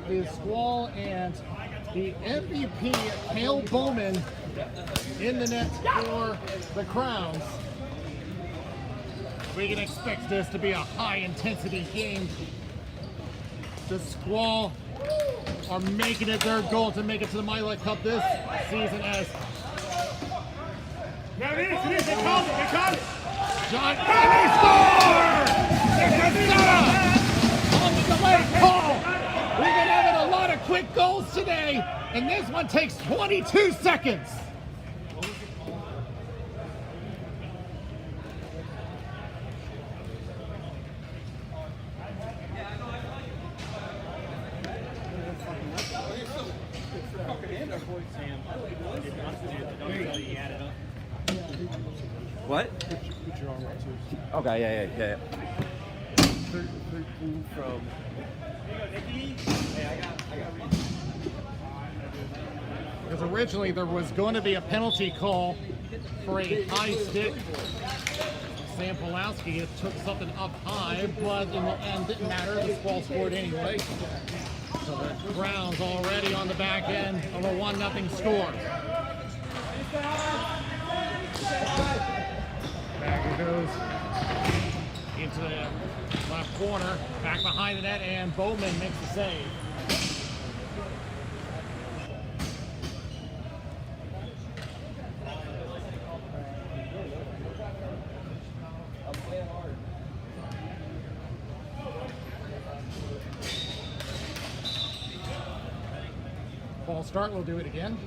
with the Squall and the MVP, Hale Bowman, in the net for the Crowns. We can expect this to be a high-intensity game. The Squall are making it their goal to make it to the Mila Cup this season as They called it. John, and they score! On the late call. We've been having a lot of quick goals today, and this one takes 22 seconds. What? Okay, yeah. 13 from. Because originally there was going to be a penalty call for a high stick. Sam Pulowski took something up high, but in the end didn't matter. The Squall scored anyway. So the Crowns already on the back end of a 1-0 score. Back it goes into the left corner, back behind the net, and Bowman makes the save. False start, we'll do it again.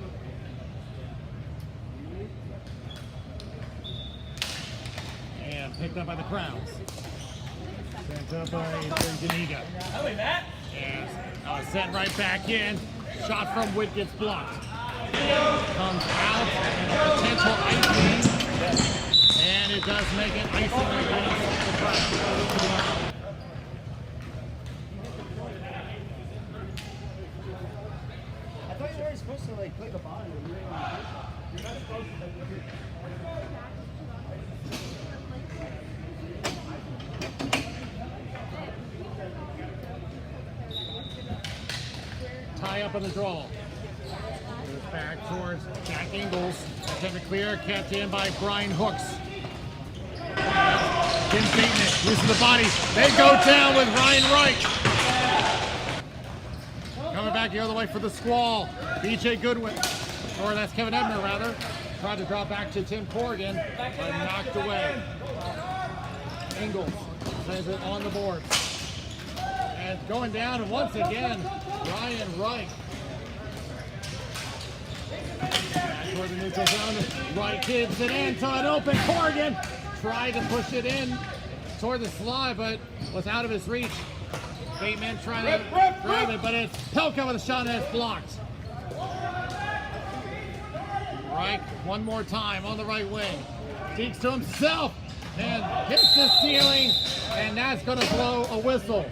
And picked up by the Crowns. Sent up by Ganiga. And sent right back in. Shot from Witt gets blocked. Comes out and a potential icing. And it does make it icing against the Crowns. I thought you were supposed to click a button. You're not supposed to. Tie up on the draw. Goes back towards Jack Ingles. Attempt to clear, kept in by Brian Hooks. Tim Bateman losing the body. They go down with Ryan Reich. Coming back the other way for the Squall. BJ Goodwin, or that's Kevin Ebner rather. Tried to draw back to Tim Corrigan, but knocked away. Ingles sends it on the board. And going down, and once again, Ryan Reich. Back toward the neutral zone. Reich gives it in to an open Corrigan. Tried to push it in toward the slide, but was out of his reach. Bateman trying to grab it, but it's Pelka with a shot and it's blocked. Reich, one more time on the right wing. Deeks to himself and hits the ceiling, and that's going to blow a whistle.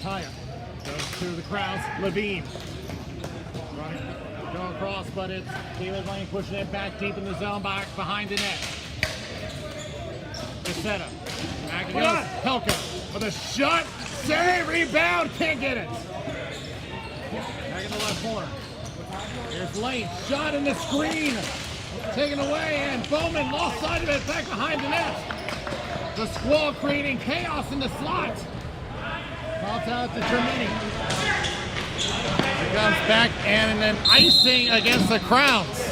Tyre goes to the Crowns. Levine running, going across, but it's David Lane pushing it back deep in the zone, back behind the net. Casetta. Back it goes. Pelka with a shot. Save, rebound, can't get it. Back in the left corner. Here's Lane. Shot in the screen. Taken away, and Bowman lost sight of it back behind the net. The Squall creating chaos in the slot. Pops out to Germany. He comes back and then icing against the Crowns.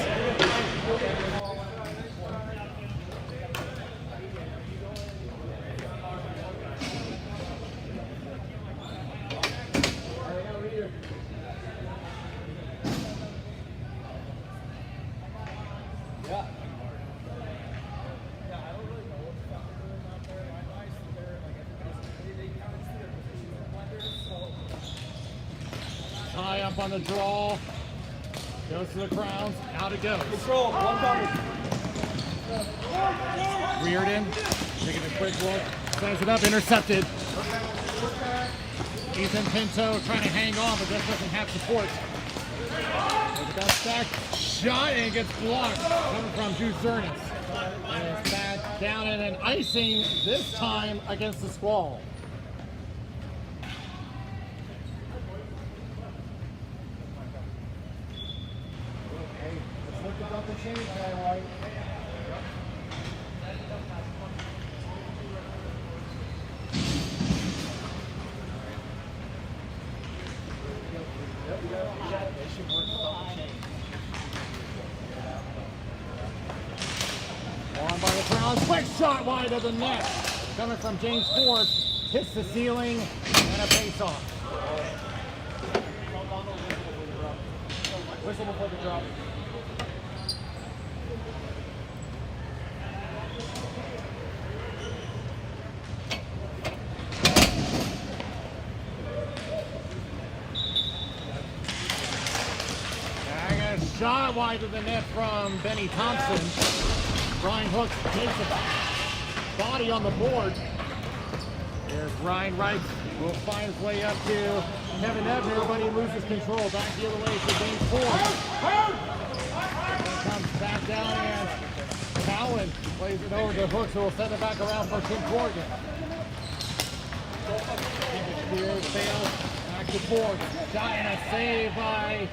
High up on the draw. Goes to the Crowns. Out it goes. Control. One cover. Reardon. Taking a quick look. Sends it up. Intercepted. Ethan Pinto trying to hang on, but just doesn't have support. There's a bounce back shot and it gets blocked. Coming from Drew Zernis. And it's back down and an icing this time against the Squall. Let's look about the change, guy White. On by the Crowns, quick shot wide of the net. Coming from James Forbes, hits the ceiling, and a face-off. Whistle before the drop. And a shot wide of the net from Benny Thompson. Ryan Hooks takes it. Body on the board. There's Ryan Wright. Will find his way up to Kevin Ebner, but he loses control. Back the other way to James Ford. Comes back down and Cowan plays it over to Hooks, who will send it back around for Tim Corrigan. Spears fails. Back to Ford. Shot and a save by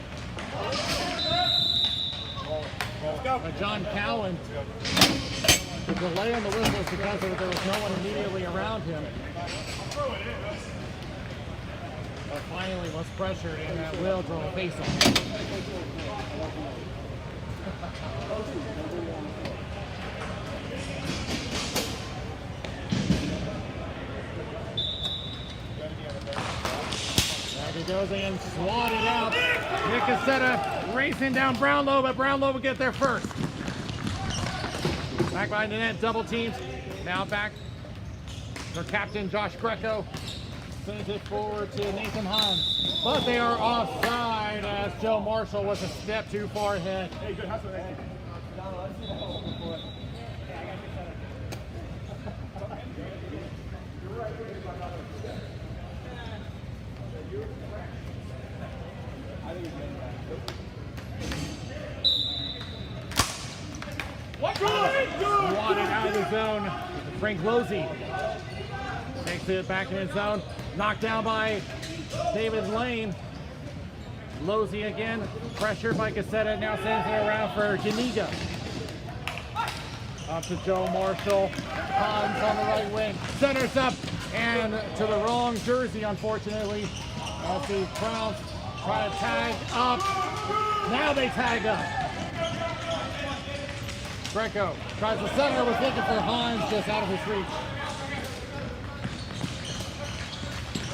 John Cowan. The delay on the whistle is because there was no one immediately around him. But finally was pressured and that will draw a face-off. Back it goes and swatted out. Nick Cassetta racing down Brownlow, but Brownlow will get there first. Back behind the net, double teams. Now back for captain Josh Greco. Sends it forward to Nathan Hans. But they are offside as Joe Marshall was a step too far ahead. Hey, good hustle, thank you. Swatted out of the zone. Frank Losey takes it back in his zone. Knocked down by David Lane. Losey again. Pressured by Cassetta. Now sends it around for Janiga. Up to Joe Marshall. Hans on the right wing. Centers up and to the wrong jersey, unfortunately. As the Crowns try to tag up. Now they tag up. Greco tries the center, was looking for Hans, just out of his reach.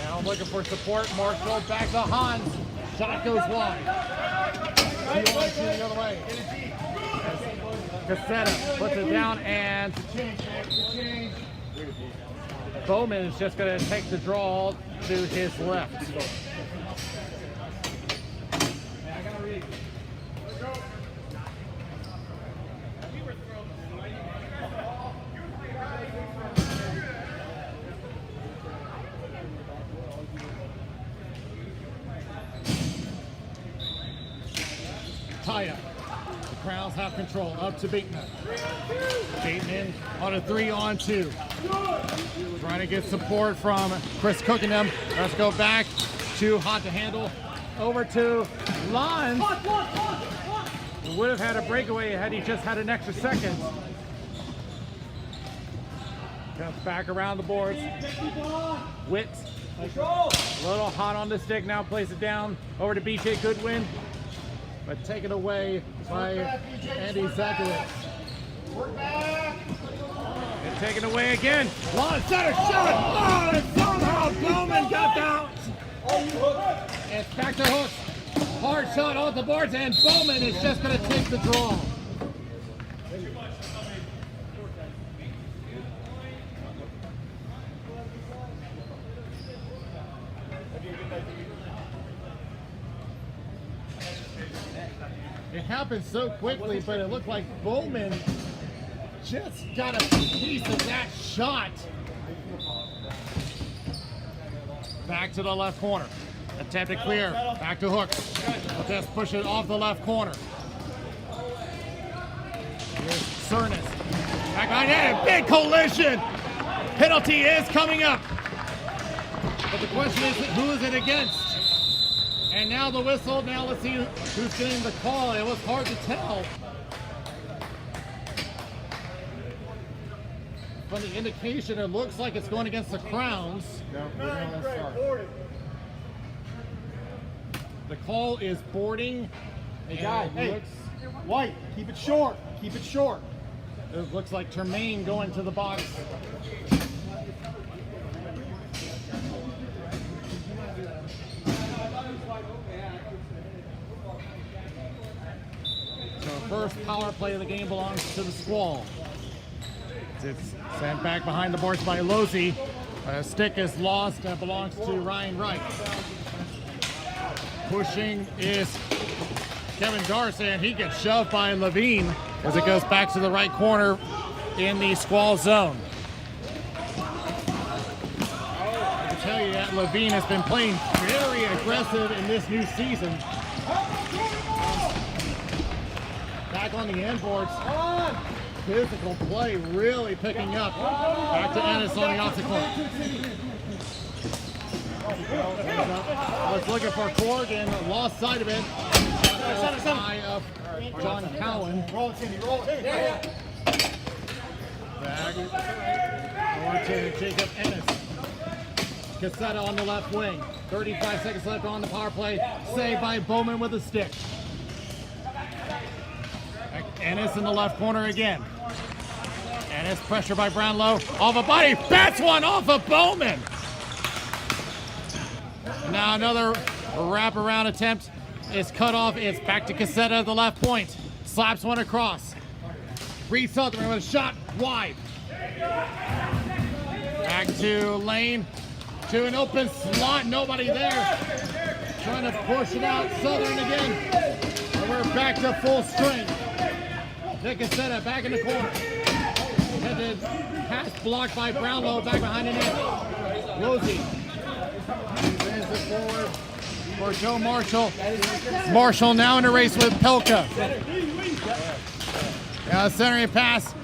Now looking for support. Marshall back to Hans. Shot goes wide. 2-on-2 the other way. Cassetta puts it down and Bowman is just going to take the draw to his left. Tie-up. The Crowns have control. Up to Bateman. Bateman on a 3-on-2. Trying to get support from Chris Cookingham. Let's go back to Hot to Handle. Over to Lons. He would have had a breakaway had he just had an extra second. Comes back around the boards. Witt. A little hot on the stick. Now plays it down. Over to BJ Goodwin. But taken away by Andy Zakowicz. And taken away again. Lon center shot. Oh, and somehow Bowman got down. It's back to Hooks. Hard shot off the boards, and Bowman is just going to take the draw. happened so quickly, but it looked like Bowman just got a piece of that shot. Back to the left corner. Attempt to clear. Back to Hook. Will just push it off the left corner. Here's Cernus. Back on in. Big collision. Penalty is coming up. But the question is, who is it against? And now the whistle. Now let's see who's getting the call. It was hard to tell. From the indication, it looks like it's going against the Crowns. The call is boarding. Hey, guy, hey, White, keep it short. Keep it short. It looks like Tremaine going to the box. So first power play of the game belongs to the Squall. It's sent back behind the boards by Losey. A stick is lost and belongs to Ryan Wright. Pushing is Kevin Darcy, and he gets shoved by Levine as it goes back to the right corner in the Squall zone. I can tell you that Levine has been playing very aggressive in this new season. Back on the end boards. Physical play really picking up. Back to Ennis on the opposite corner. Was looking for Corrigan, lost sight of it. Eye of John Cowan. Roll it, Timmy, roll it. Back over to Jacob Ennis. Cassetta on the left wing. 35 seconds left on the power play. Saved by Bowman with a stick. Ennis in the left corner again. Ennis pressure by Brownlow. Off a body. Bats one off of Bowman. Now another wraparound attempt is cut off. It's back to Cassetta at the left point. Slaps one across. Reed Sutherland with a shot wide. Back to Lane. To an open slot. Nobody there. Trying to push it out. Southern again. And we're back to full strength. Nick Cassetta back in the corner. Headed pass blocked by Brownlow back behind the net. Losey. Sends it forward for Joe Marshall. Marshall now in a race with Pelka. Centering pass.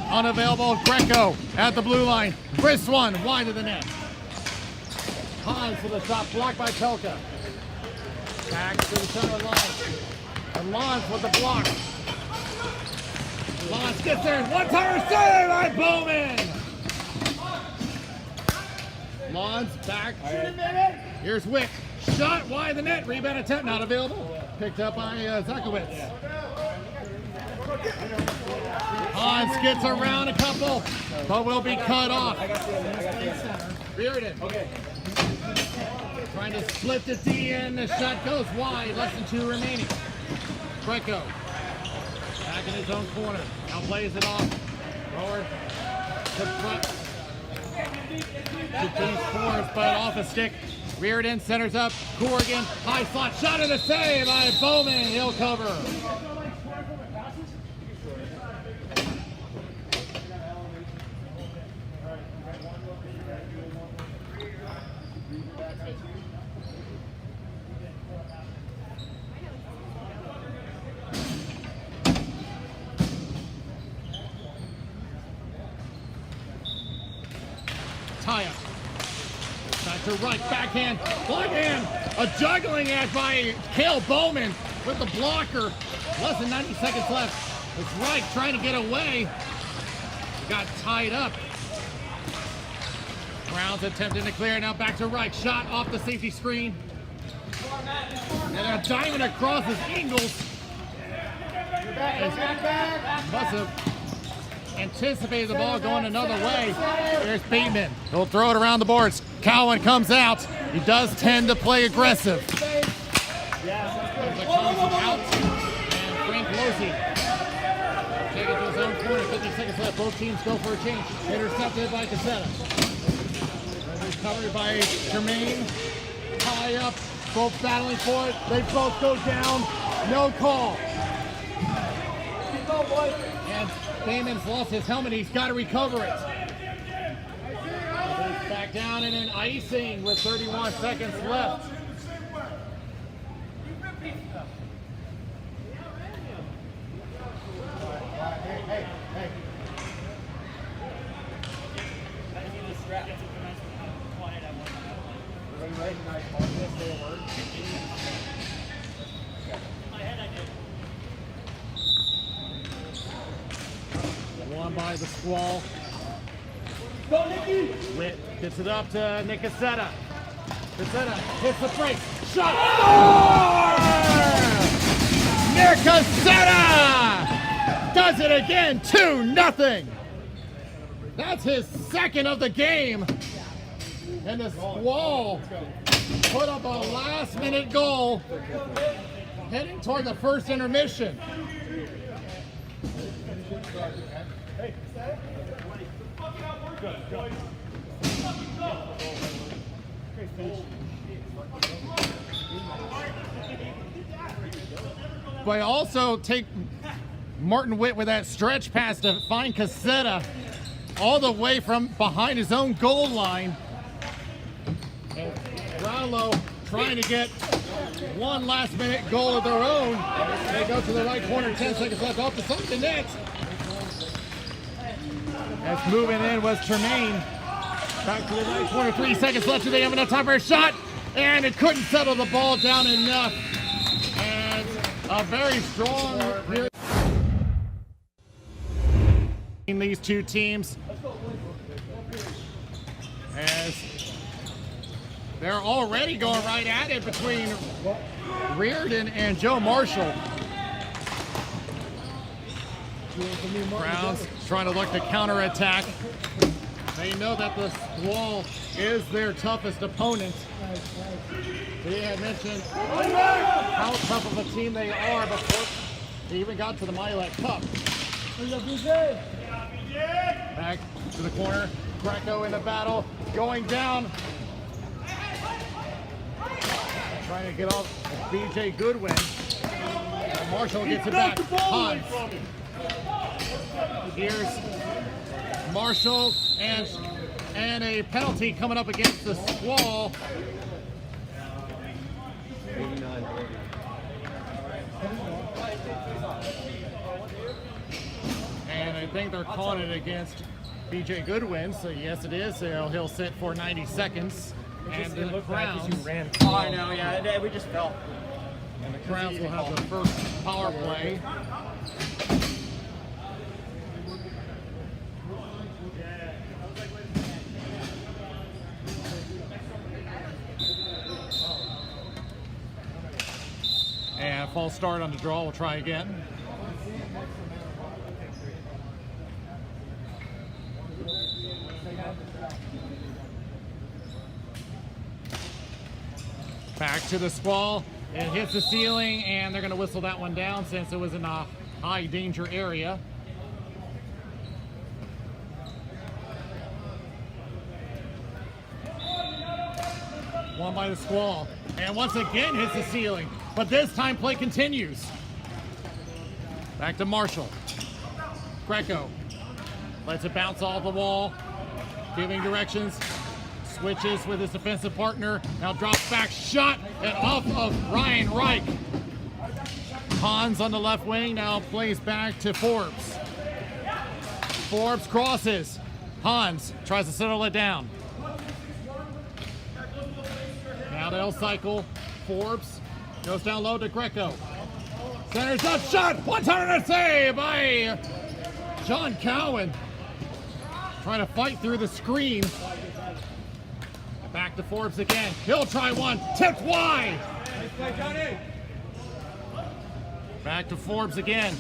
Unavailable. Greco at the blue line. Chris one wide of the net. Hans for the shot blocked by Pelka. Back to the center line. And Lons with the block. Lons gets there. One-timer save by Bowman. Lons back. Here's Wick. Shot wide of the net. Rebound attempt not available. Picked up by Zakowicz. Hans gets around a couple, but will be cut off. Bearden. Trying to split the D in. The shot goes wide. Less than 2 remaining. Greco. Back in his own corner. Now plays it off. Forward. To front. To Keith Forrest, but off a stick. Reardon centers up. Corrigan. High slot. Shot in the save by Bowman. He'll cover. Taya. Back to right, backhand, forehand. A juggling act by Cale Bowman with the blocker. Less than 90 seconds left. It's right trying to get away. Got tied up. Browns attempting to clear. Now back to right. Shot off the safety screen. And a diamond across his Ingles. Must have anticipated the ball going another way. There's Bateman. He'll throw it around the boards. Cowan comes out. He does tend to play aggressive. Out. And Frank Losey. Take it to his own corner. 50 seconds left. Both teams go for a change. Intercepted by Cassetta. Recovered by Tremaine. High up. Both battling for it. They both go down. No call. And Damon's lost his helmet. He's got to recover it. He's back down in an icing with 31 seconds left. One by the Squall. Witt gets it up to Nick Cassetta. Cassetta hits the brakes. Shot! Nick Cassetta does it again, 2-0. That's his second of the game. And the Squall put up a last-minute goal heading toward the first intermission. But also take Martin Witt with that stretch pass to find Cassetta all the way from behind his own goal line. And Brownlow trying to get one last-minute goal of their own. They go to the right corner, 10 seconds left, off the side of the net. As moving in was Tremaine. Back to the right corner, 3 seconds left. Do they have enough time for a shot? And it couldn't settle the ball down enough. And a very strong in these two teams. As they're already going right at it between Reardon and Joe Marshall. Browns trying to look to counterattack. They know that the Squall is their toughest opponent. They had mentioned how tough of a team they are before they even got to the Milet Cup. Back to the corner. Greco in the battle, going down. Trying to get off BJ Goodwin. Marshall gets it back. Hans. Here's Marshall and a penalty coming up against the Squall. And I think they're calling it against BJ Goodwin, so yes it is. So he'll sit for 90 seconds. And the Crowns, Oh, I know, yeah, we just fell. and the Crowns will have the first power play. And false start on the draw. We'll try again. Back to the Squall. It hits the ceiling, and they're going to whistle that one down since it was in a high danger area. One by the Squall. And once again hits the ceiling. But this time play continues. Back to Marshall. Greco lets it bounce off the wall. Giving directions. Switches with his defensive partner. Now drops back, shot, and off of Ryan Reich. Hans on the left wing now plays back to Forbes. Forbes crosses. Hans tries to settle it down. Now they'll cycle. Forbes goes down low to Greco. Centers up, shot, one-timer save by John Cowan. Trying to fight through the screen. Back to Forbes again. He'll try one. Tipped wide. Back to Forbes again.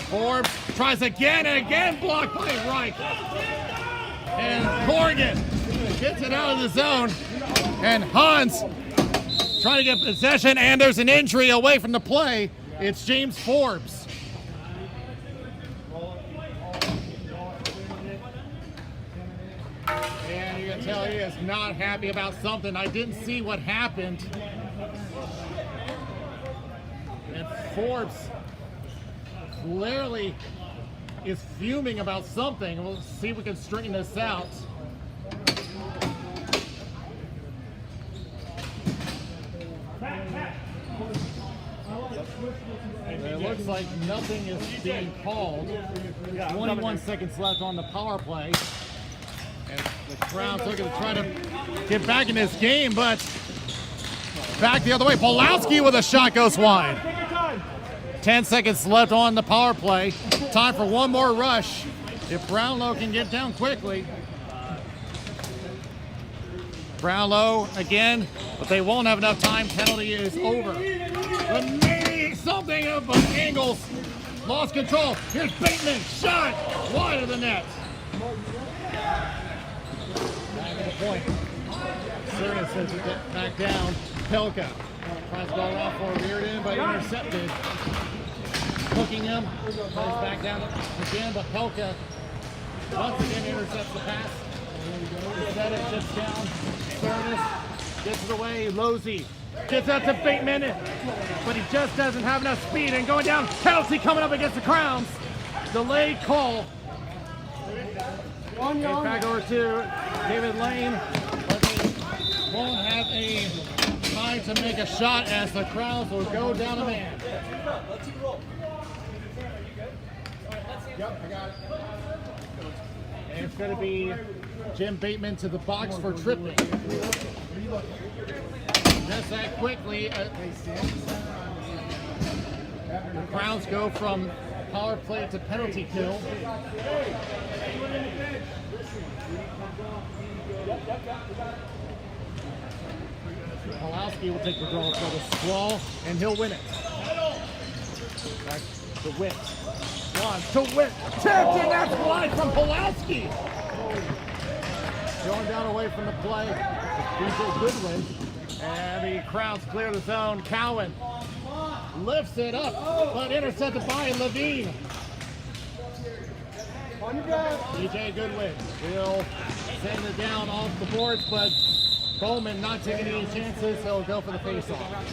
Forbes tries again and again. Blocked by Reich. And Corrigan gets it out of the zone. And Hans trying to get possession. And there's an injury away from the play. It's James Forbes. And you can tell he is not happy about something. I didn't see what happened. And Forbes clearly is fuming about something. We'll see if we can straighten this out. It looks like nothing is being called. 21 seconds left on the power play. And the Crowns looking to try to get back in this game, but back the other way. Pulowski with a shot goes wide. 10 seconds left on the power play. Time for one more rush. If Brownlow can get down quickly. Brownlow again, but they won't have enough time. Penalty is over. But maybe something of Angles lost control. Here's Bateman, shot wide of the net. Back at the point. Cerna sends it back down. Pelka tries to go off for Reardon, but intercepted. Hooking him, goes back down again, but Pelka once again intercepts the pass. Instead it shifts down. Cerna gets it away. Losey gets out to Bateman, but he just doesn't have enough speed. And going down, penalty coming up against the Crowns. Delayed call. It's back over to David Lane, but they won't have a time to make a shot as the Crowns will go down a man. Yep, I got it. And it's going to be Jim Bateman to the box for tripping. Just that quickly, the Crowns go from power play to penalty kill. Pulowski will take the draw for the Squall, and he'll win it. Back to Witt. One to Witt. Tipped, and that's wide from Pulowski. Going down away from the play. DJ Goodwin. And the Crowns clear the zone. Cowan lifts it up, but intercepted by Levine. DJ Goodwin will send it down off the boards, but Bowman not taking any chances. He'll go for the face-off.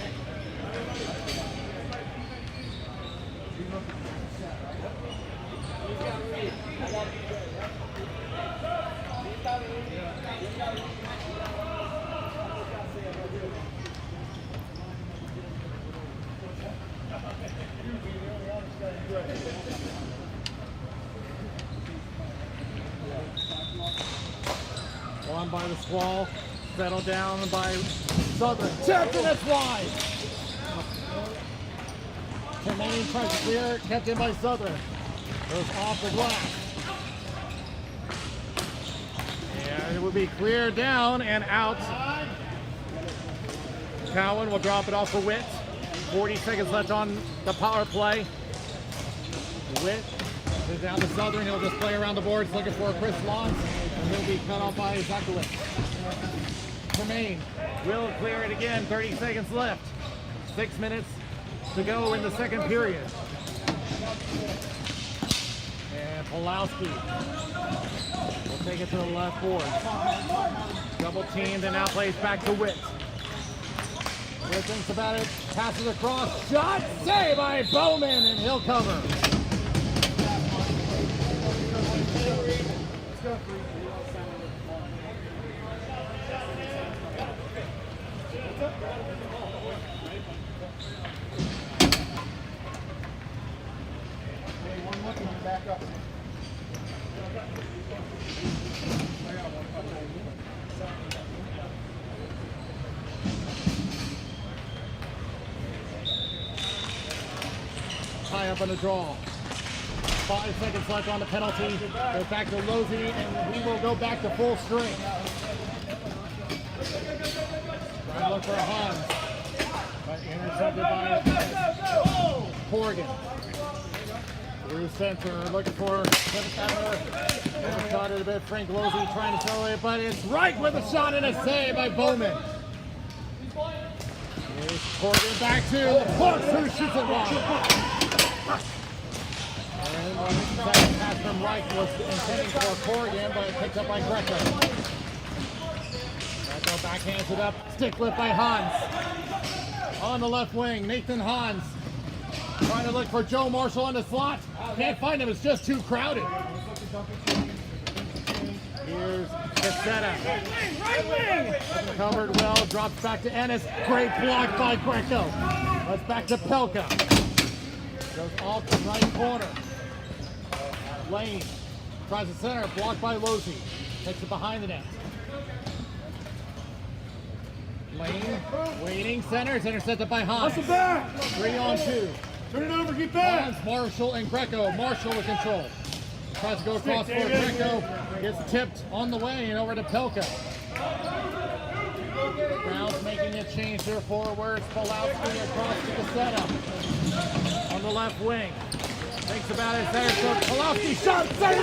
Won by the Squall, settled down by Southern. Tipped, and it's wide. Tremaine tries to clear, kept in by Southern. Goes off the glass. And it will be cleared down and out. Cowan will drop it off for Witt. 40 seconds left on the power play. Witt is down to Southern. He'll just play around the boards looking for Chris Lawns, and he'll be cut off by Zakowicz. Tremaine will clear it again. 30 seconds left. 6 minutes to go in the second period. And Pulowski will take it to the left board. Double teamed and now plays back to Witt. Witt thinks about it, passes across, shot, save by Bowman, and he'll cover. Back up. Tie up on the draw. 5 seconds left on the penalty. Goes back to Losey, and we will go back to full strength. Trying to look for Hans, but intercepted by Corrigan. Through center, looking for shot it a bit. Frank Losey trying to throw it, but it's right with a shot and a save by Bowman. Here's Corrigan back to the push, who shoots it wide. And the second pass from Reich was intending for Corrigan, but picked up by Greco. Greco backhands it up, stick lift by Hans. On the left wing, Nathan Hans Trying to look for Joe Marshall on the slot. Can't find him, it's just too crowded. Here's Casetta. Right wing! Covered well, drops back to Ennis. Great block by Greco. Let's back to Pelka. Goes off the right corner. Lane tries to center, blocked by Losey. Takes it behind the net. Lane waiting, centers, intercepted by Hans. 3 on 2. Turn it over, get back! Hans, Marshall, and Greco. Marshall with control. Tries to go across for Greco. Gets tipped on the way and over to Pelka. Browns making a change there forwards. Pulowski across to the setup. On the left wing. Thinks about it there. So Pulowski shot. Save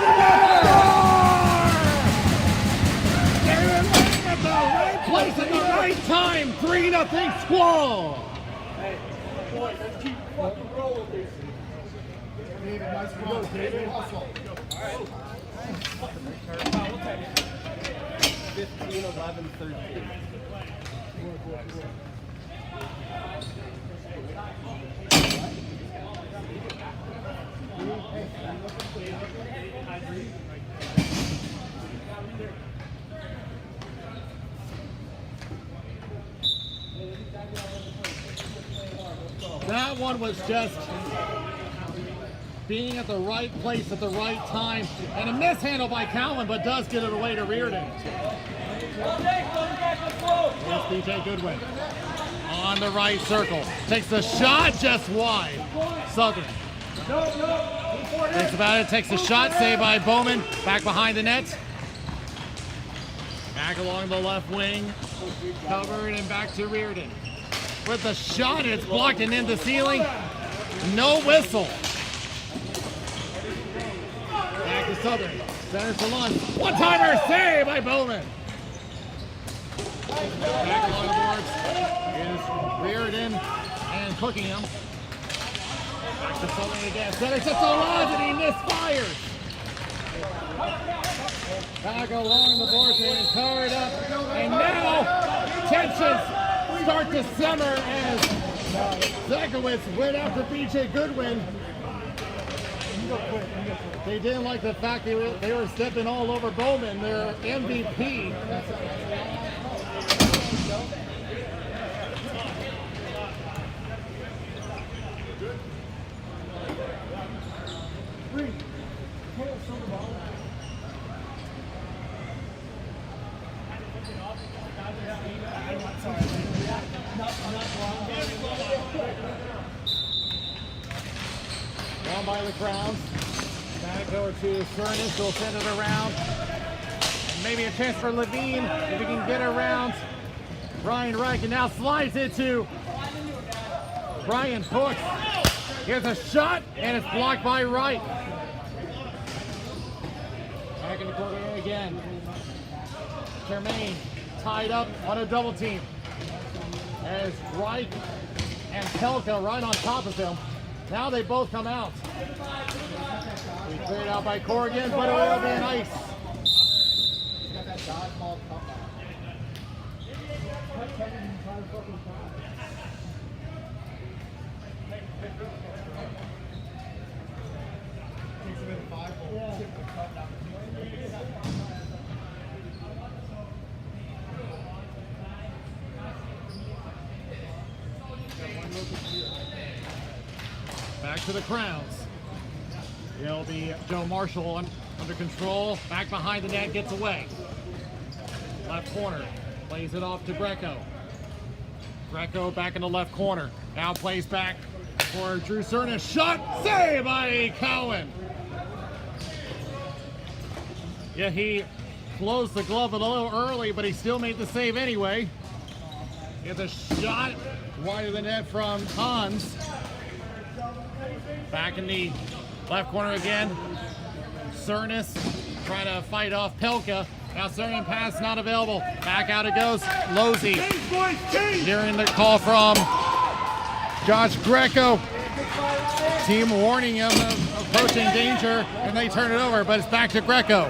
at the right place at the right time. 3-0 Squall. Hey, boys, let's keep fucking rolling this. David, nice run. David, hustle. All right. 15, 11, 13. That one was just being at the right place at the right time, and a mishandle by Cowan, but does get it away to Reardon. Here's BJ Goodwin on the right circle. Takes the shot just wide. Southern. Thinks about it, takes the shot, saved by Bowman. Back behind the net. Back along the left wing. Covered and back to Reardon. With the shot, it's blocked and in the ceiling. No whistle. Back to Southern. Center to Lund. One-timer save by Bowman. Back along the boards is Reardon and Cookingham. Back to Southern again. Center to Lund and he misfires. Back along the boards and covered up. And now tensions start to simmer as Zakowicz went after BJ Goodwin. They didn't like the fact they were stepping all over Bowman, their MVP. Down by the Crowns. Back over to Furnace. He'll send it around. And maybe a chance for Levine if he can get around Brian Reich. And now slides it to Brian Hooks. Here's a shot, and it's blocked by Wright. Back in the corner again. Jermaine tied up on a double team. As Wright and Pelka right on top of him. Now they both come out. We cleared out by Corrigan, but it will be an ice. Back to the Crowns. It'll be Joe Marshall under control. Back behind the net, gets away. Left corner. Plays it off to Greco. Greco back in the left corner. Now plays back for Drew Cerna. Shot! Save by Cowan! Yeah, he closed the glove a little early, but he still made the save anyway. Gets a shot wide of the net from Hans. Back in the left corner again. Cernus trying to fight off Pelka. Now Cernan pass not available. Back out it goes. Losey. Hearing the call from Josh Greco. Team warning him of approaching danger, and they turn it over, but it's back to Greco.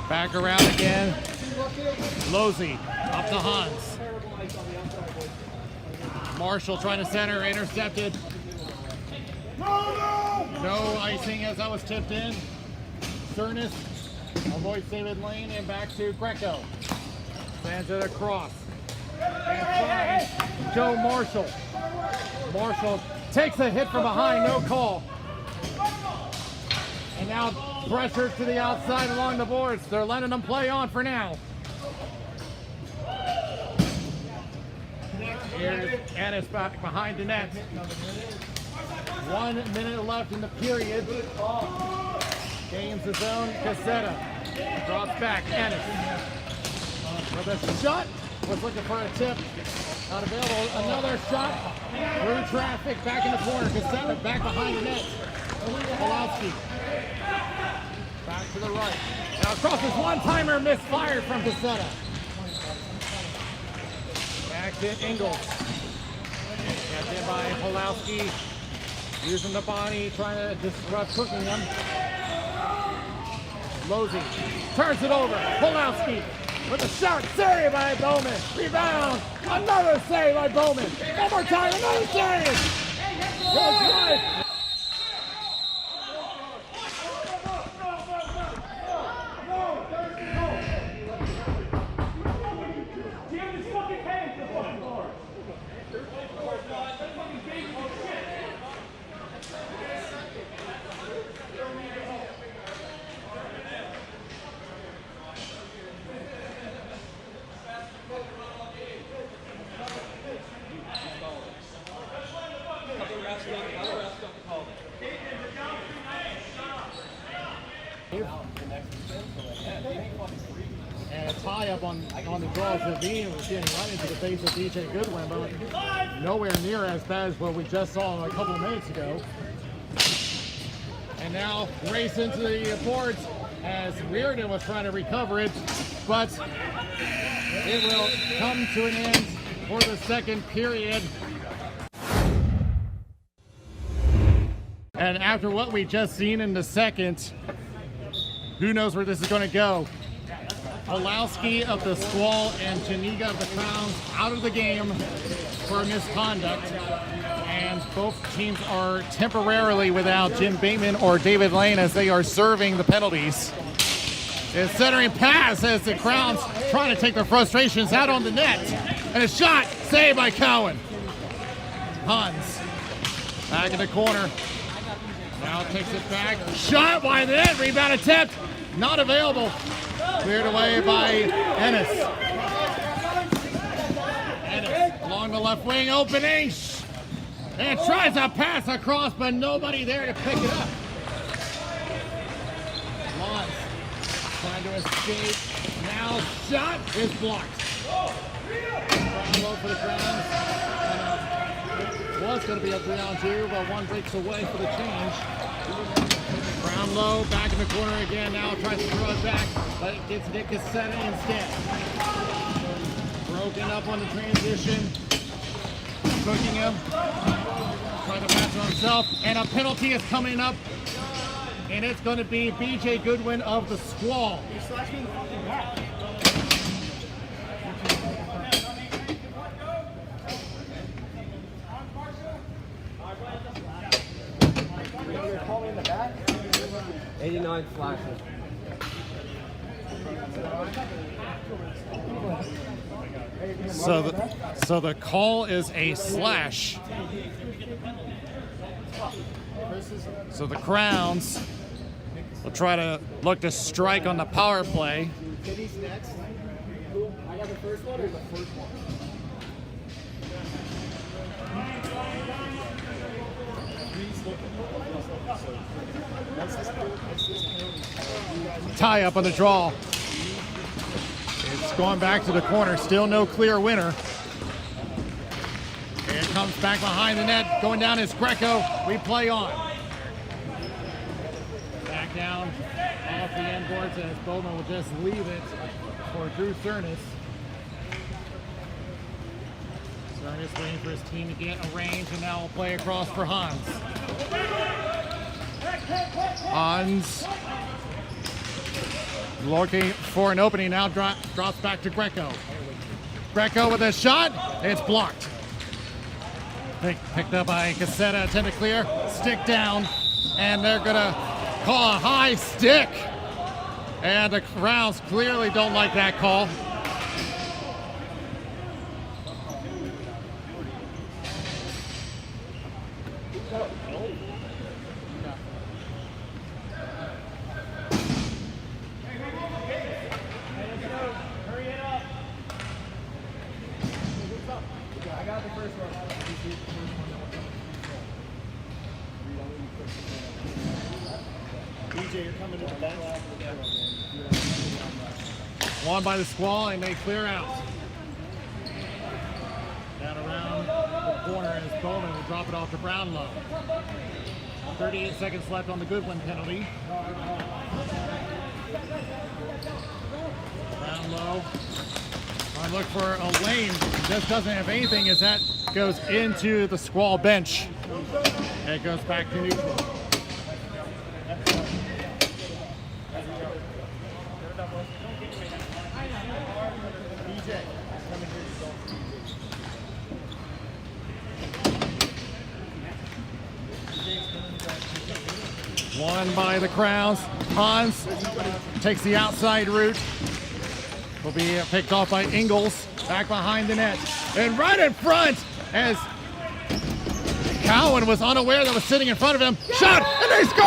Back around again. Losey up to Hans. Marshall trying to center, intercepted. No icing as that was tipped in. Cernus avoids David Lane and back to Greco. Sends it across. And finds Joe Marshall. Marshall takes a hit from behind, no call. And now pressure to the outside along the boards. They're letting them play on for now. Here's Ennis back behind the net. 1 minute left in the period. Gains his own. Cassetta drops back. Ennis with a shot. Was looking for a tip. Not available. Another shot through traffic. Back in the corner. Cassetta back behind the net. Pulowski back to the right. Now crosses one-timer. Misfired from Cassetta. Back to Ingles. Got in by Pulowski. Using the body, trying to disrupt cooking them. Losey turns it over. Pulowski with a shot. Save by Bowman. Rebound. Another save by Bowman. One more time. Another save. Goes right. And a tie-up on the draw. Zavine was getting right into the face of DJ Goodwin, but nowhere near as bad as what we just saw a couple of minutes ago. And now race into the boards as Reardon was trying to recover it, but it will come to an end for the second period. And after what we just seen in the second, who knows where this is going to go. Pulowski of the Squall and Janiga of the Crowns out of the game for misconduct. And both teams are temporarily without Jim Bateman or David Lane as they are serving the penalties. It's centering pass as the Crowns trying to take their frustrations out on the net. And a shot saved by Cowan. Hans back in the corner. Now takes it back. Shot by the net. Rebound attempt. Not available. Cleared away by Ennis. Ennis along the left wing opening. And tries to pass across, but nobody there to pick it up. Lons trying to escape. Now shot is blocked. Low for the Crowns. Was going to be a 3-on-2, but one breaks away for the change. Brownlow back in the corner again. Now tries to throw it back, but it gets Nick Cassetta instead. Broken up on the transition. Cooking him. Trying to pass it himself. And a penalty is coming up. And it's going to be BJ Goodwin of the Squall. In the back. 89 flashes. So the call is a slash. So the Crowns will try to look to strike on the power play. Kitty's next. I got the first one or the first one? Tie up on the draw. It's going back to the corner. Still no clear winner. It comes back behind the net. Going down is Greco. We play on. Back down off the end boards as Bowman will just leave it for Drew Cernus. Cernus waiting for his team to get a range, and now we'll play across for Hans. Hans looking for an opening, now drops back to Greco. Greco with a shot, it's blocked. Picked up by Cassetta, attempt to clear, stick down, and they're gonna call a high stick. And the Crowns clearly don't like that call. DJ, you're coming to the bench. Won by the Squall, and they clear out. Down around the corner as Bowman will drop it off to Brownlow. 38 seconds left on the Goodwin penalty. Brownlow trying to look for a lane. Just doesn't have anything as that goes into the Squall bench. And it goes back to neutral. Won by the Crowns. Hans takes the outside route. Will be picked off by Ingles. Back behind the net. And right in front as Cowan was unaware that was sitting in front of him. Shot, and they score!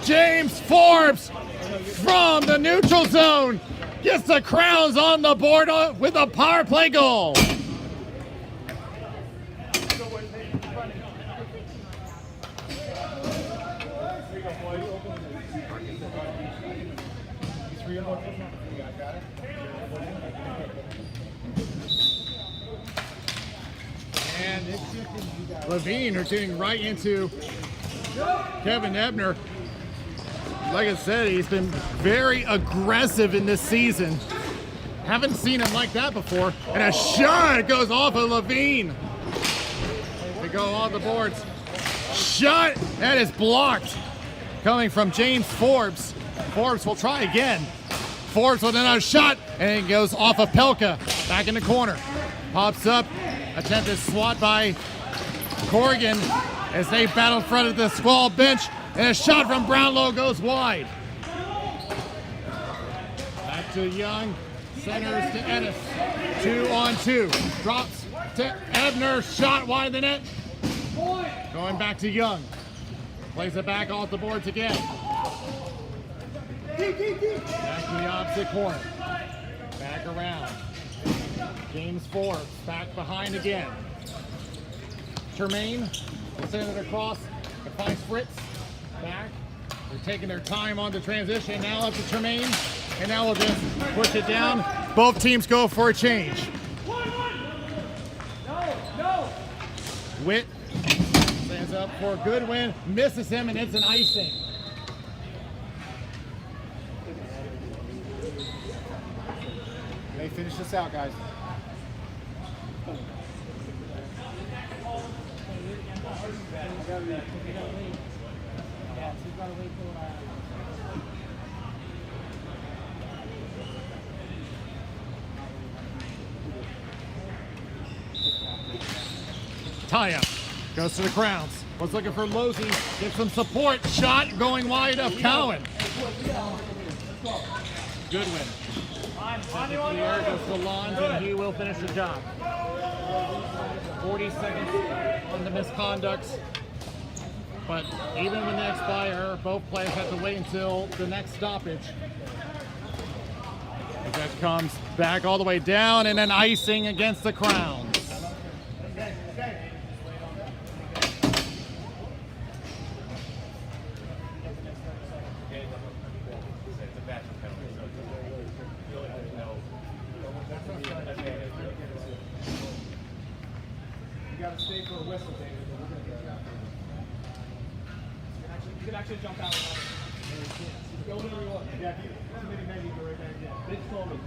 James Forbes from the neutral zone gets the Crowns on the board with a power play goal. And Levine are getting right into Kevin Ebner. Like I said, he's been very aggressive in this season. Haven't seen him like that before. And a shot goes off of Levine. They go on the boards. Shot that is blocked. Coming from James Forbes. Forbes will try again. Forbes with another shot, and it goes off of Pelka. Back in the corner. Pops up. Attempted swat by Corrigan as they battle in front of the Squall bench. And a shot from Brownlow goes wide. Back to Young. Centers to Ennis. 2-on-2. Drops to Ebner. Shot wide of the net. Going back to Young. Plays it back off the boards again. Back to the opposite corner. Back around. James Forbes back behind again. Tremaine will send it across. It finds Fritz. Back. They're taking their time on the transition. Now up to Tremaine. And now we'll just push it down. Both teams go for a change. Witt stands up for a good win. Misses him, and it's an icing. Hey, finish this out, guys. Tie-up. Goes to the Crowns. Was looking for Losey. Gets some support. Shot going wide of Cowan. Goodwin. Clear goes to Lons, and he will finish the job. 40 seconds on the misconducts. But even when they expire, both players have to wait until the next stoppage. That comes back all the way down, and then icing against the Crowns. You gotta stay for a whistle, David. You can actually jump out. Go whenever you want. Yeah, if you go right back. Yeah. Big slowly.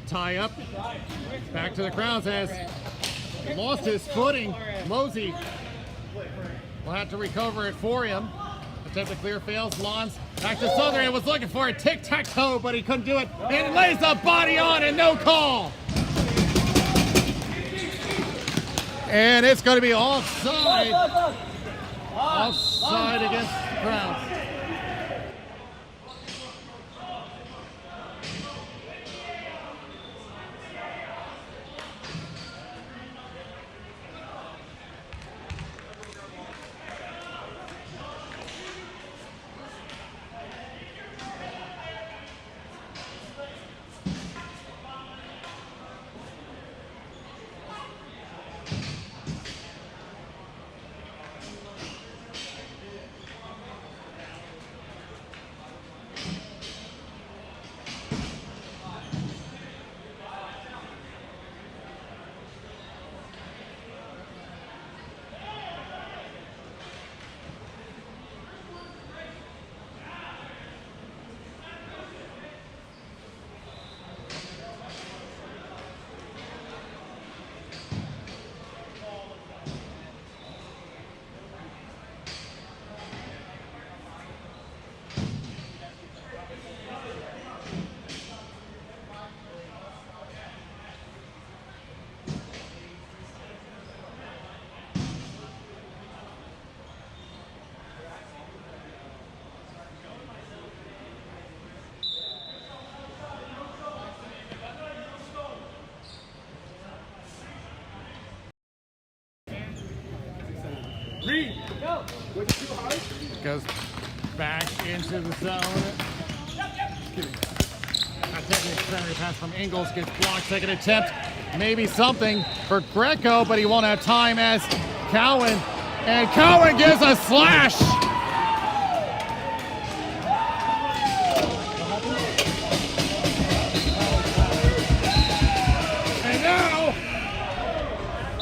Tie up. Back to the Crowns as he lost his footing. Mosey will have to recover it for him. Attempt to clear fails. Lons Back to Southern, was looking for a tic-tac-toe, but he couldn't do it. And lays the body on and no call. And it's going to be offside. Offside against the Browns. Goes back into the zone. A technical extraordinary pass from Ingles gets blocked. Second attempt, maybe something for Greco, but he won't have time as Cowan. And Cowan gives a slash.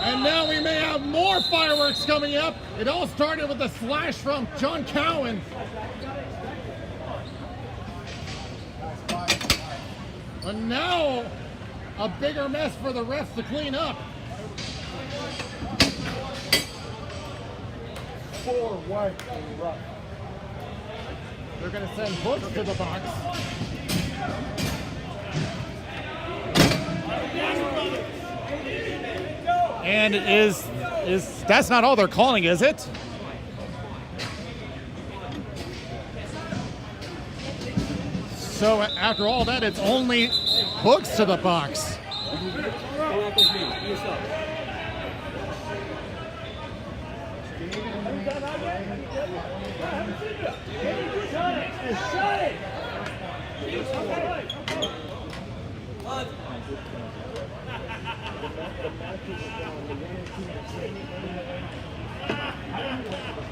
And now we may have more fireworks coming up. It all started with a slash from John Cowan. But now, a bigger mess for the refs to clean up. 4 white and rough. They're going to send Hooks to the box. And is that's not all they're calling, is it? So after all that, it's only Hooks to the box.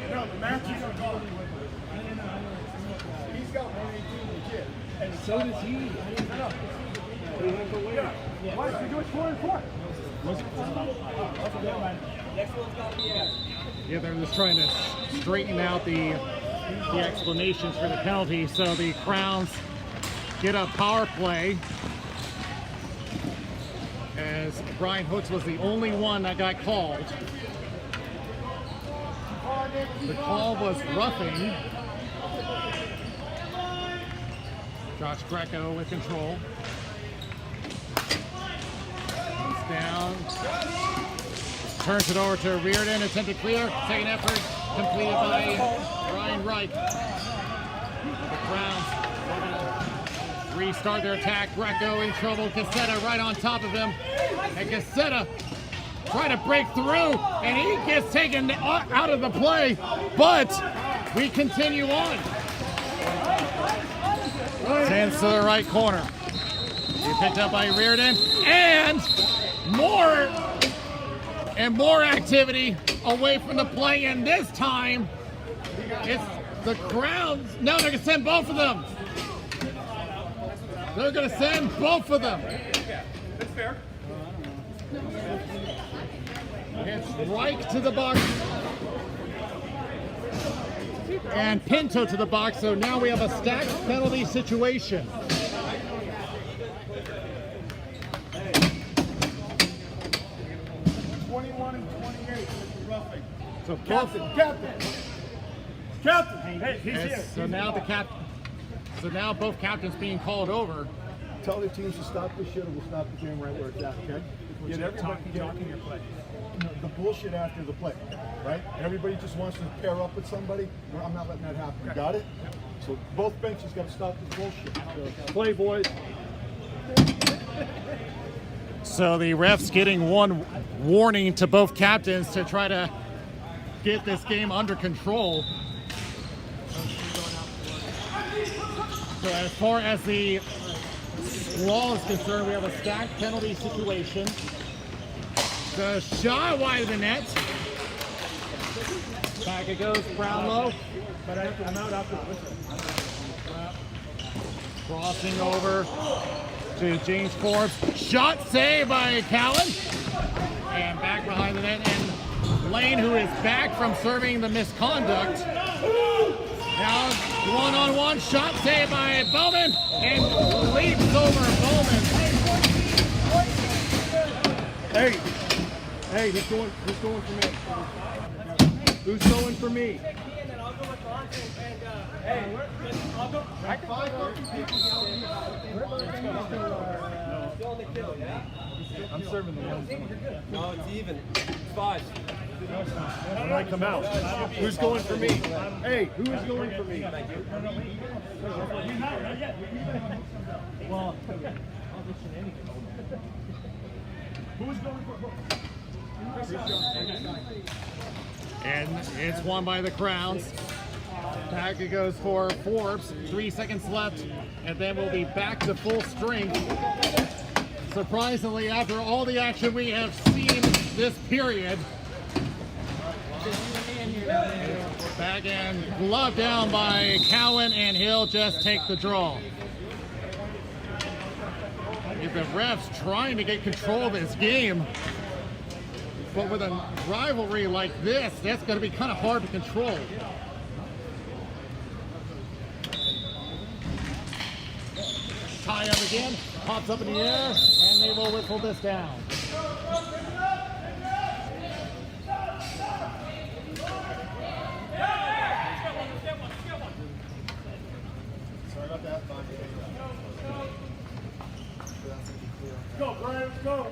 No, the matches are gone. He's got 118 legit. And so does he. Why don't we do it 4 and 4? Next one's got to be out. Yeah, they're just trying to straighten out the explanations for the penalty. So the Crowns get a power play, as Brian Hooks was the only one that got called. The call was roughing. Josh Greco with control. He's down. Turns it over to Reardon. Attempted clear. Second effort completed by Ryan Reich. The Browns restart their attack. Greco in trouble. Cassetta right on top of him. And Cassetta trying to break through. And he gets taken out of the play. But we continue on. Sends to the right corner. He picked up by Reardon. And more activity away from the play. And this time, it's the Crowns. No, they're going to send both of them. They're going to send both of them. That's fair. It's Reich to the box. And Pinto to the box. So now we have a stacked penalty situation. Roughing. So Captain. Hey, he's here. So now the So now both captains being called over. Tell the teams to stop this shit, or we'll stop the game right where it's at, okay? Get everybody talking your play. The bullshit after the play, right? Everybody just wants to pair up with somebody. No, I'm not letting that happen. You got it? So both benches got to stop this bullshit. Play, boys. So the refs getting one warning to both captains to try to get this game under control. So as far as the Squall is concerned, we have a stacked penalty situation. The shot wide of the net. Back it goes, Brownlow. But I'm out after the whistle. Crossing over to James Forbes. Shot saved by Callan. And back behind the net. And Lane, who is back from serving the misconduct. Now one-on-one shot saved by Bowman. And leaps over Bowman. Hey, who's going for me? Who's going for me? I'm serving the one. No, it's even. It's 5. When I come out, who's going for me? Hey, who is going for me? Well, who's going for? And it's won by the Crowns. Back it goes for Forbes. 3 seconds left, and then we'll be back to full strength. Surprisingly, after all the action we have seen this period. Back and glove down by Cowan, and he'll just take the draw. If the refs trying to get control of this game, but with a rivalry like this, that's going to be kind of hard to control. Tie up again, pops up in the air, and they will whistle this down. Sorry about that. Go, Brian, let's go.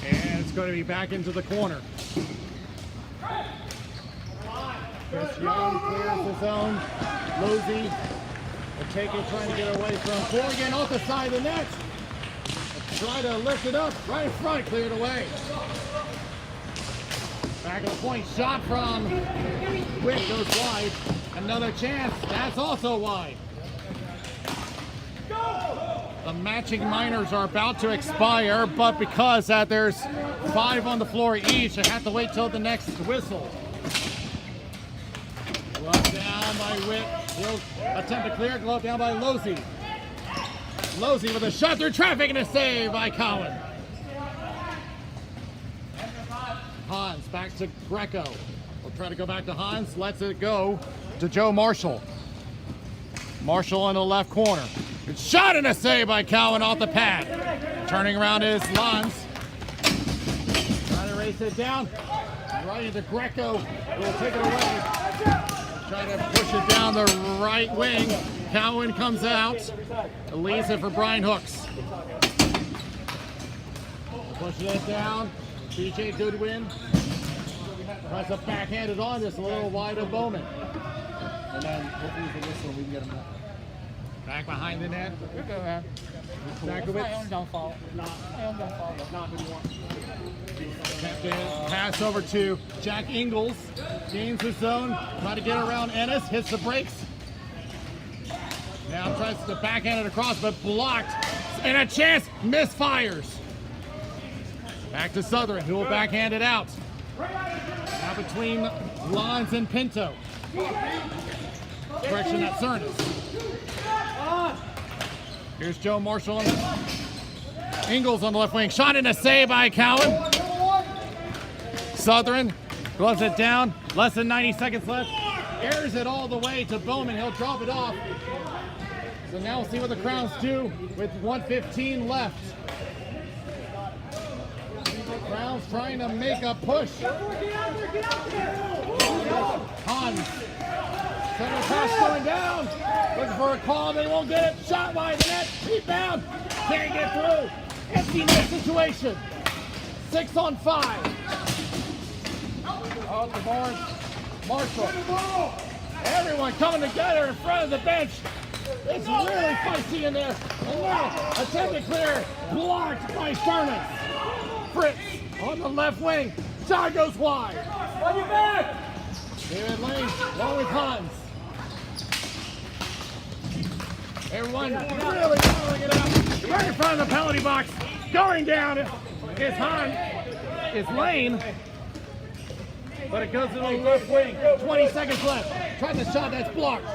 And it's going to be back into the corner. Chris Young clears his own. Losey will take it, trying to get away from Corrigan off the side of the net. Try to lift it up, right in front, cleared away. Back at the point, shot from Wick goes wide. Another chance, that's also wide. The matching minors are about to expire, but because there's 5 on the floor each, I have to wait till the next whistle. Glove down by Wick. He'll attempt to clear. Glove down by Losey. Losey with a shot through traffic and a save by Cowan. Hans back to Greco. We'll try to go back to Hans. Lets it go to Joe Marshall. Marshall in the left corner. Good shot and a save by Cowan off the pad. Turning around is Lons. Trying to race it down. Right into Greco. Will take it away. Trying to push it down the right wing. Cowan comes out. Leaves it for Brian Hooks. Pushing it down. BJ Goodwin. Tries to backhand it on, just a little wide of Bowman. And then hopefully with the whistle we can get him up. Back behind the net. Go ahead. Zakowicz. Don't fall. Not what you want. Pass over to Jack Ingles. Gains his zone. Try to get around Ennis. Hits the brakes. Now tries to backhand it across, but blocked. And a chance. Misfires. Back to Southern, who will backhand it out. Now between Lons and Pinto. Correction at Cernas. Here's Joe Marshall. Ingles on the left wing. Shot in a save by Cowan. Southern gloves it down. Less than 90 seconds left. Airs it all the way to Bowman. He'll drop it off. So now we'll see what the Crowns do with 1:15 left. Crowns House trying to make a push. Hans. Center pass going down. Looking for a call. They won't get it. Shot wide. The net. Rebound. Can't get through. Empty net situation. 6 on 5. Off the board. Marshall. Everyone coming together in front of the bench. It's really feisty in there. And now, attempted clear, blocked by Furnace. Fritz on the left wing. Shot goes wide. On your back! David Lane, along with Hans. Everyone really rolling it out. Right in front of the penalty box. Going down is Hans. Is Lane. But it goes to the left wing. 20 seconds left. Trying the shot that's blocked.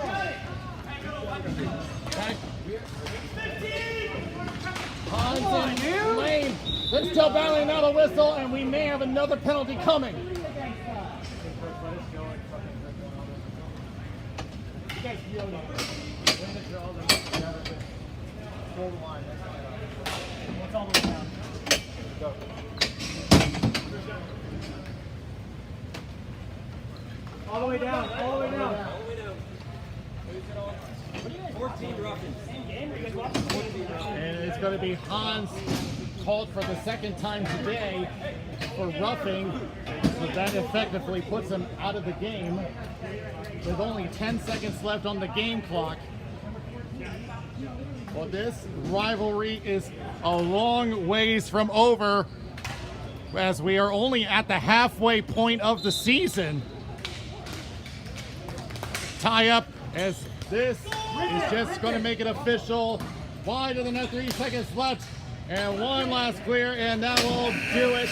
Back. Hans and Lane. They're still battling out a whistle, and we may have another penalty coming. All the way down, all the way down. 14 roughing. And it's going to be Hans called for the second time today for roughing. So that effectively puts him out of the game with only 10 seconds left on the game clock. Well, this rivalry is a long ways from over, as we are only at the halfway point of the season. Tie up as this is just going to make it official. Wide of the net, 3 seconds left, and one last clear, and that will do it.